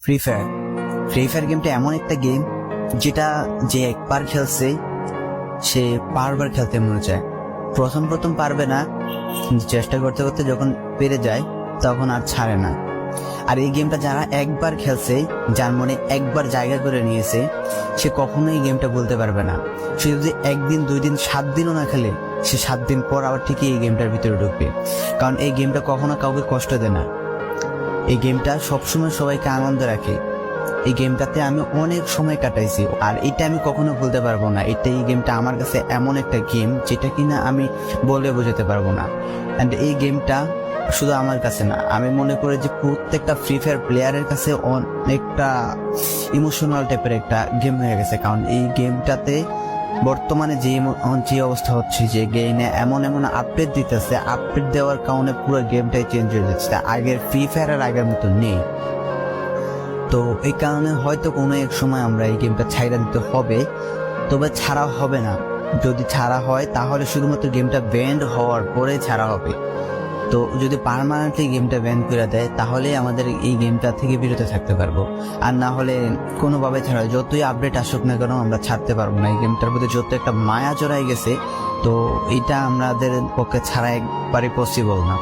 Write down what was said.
Free fire গেমটা এমন একটা গেম যেটা যে একবার খেলছে সে বারবার খেলতে মনে চায়। প্রথম পারবে না, চেষ্টা করতে করতে যখন পেরে যায় তখন আর ছাড়ে না। আর এই গেমটা যারা একবার খেলছে, যার মনে একবার জায়গা করে নিয়েছে, সে কখনোই এই গেমটা বলতে পারবে না। সে যদি 1 দিন 2 দিন 7 দিনও না খেলে, সে 7 দিন পর আবার ঠিকই এই গেমটার ভিতরে ঢুকবে। কারণ এই গেমটা কখনো কাউকে কষ্ট দেয় না, এই গেমটা সবসময় সবাইকে আনন্দ রাখে। এই গেমটাতে আমি অনেক সময় কাটাইছি, আর এটা আমি কখনো ভুলতে পারবো না। এই গেমটা আমার কাছে এমন একটা গেম যেটা কিনা আমি বলে বোঝাতে পারবো না। অ্যান্ড এই গেমটা শুধু আমার কাছে না, আমি মনে করি যে প্রত্যেকটা ফ্রি ফায়ার প্লেয়ারের কাছে অনেকটা ইমোশনাল টাইপের একটা গেম হয়ে গেছে। কারণ এই গেমটাতে বর্তমানে যে অবস্থা হচ্ছে, যে গেমে এমন আপডেট দিতেছে, আপডেট দেওয়ার কারণে পুরো গেমটাই চেঞ্জ হয়ে যাচ্ছে। আগের ফ্রি ফায়ার আর আগের মতো নেই। তো এই কারণে হয়তো কোনো এক সময় আমরা এই গেমটা ছাইড়া দিতে হবে, তবে ছাড়া হবে না। যদি ছাড়া হয় তাহলে শুধুমাত্র গেমটা ব্যান্ড হওয়ার পরে ছাড়া হবে। তো যদি পার্মানেন্টলি গেমটা ব্যান করে দেয় তাহলে আমাদের এই গেমটা থেকে বিরত থাকতে পারবো। আর না হলে কোনোভাবে ছাড়া, যতই আপডেট আসুক না কেন আমরা ছাড়তে পারবো না। এই গেমটার প্রতি যত একটা মায়া জড়াই গেছে, তো এটা আমাদের পক্ষে ছাড়া একবারই পসিবল না।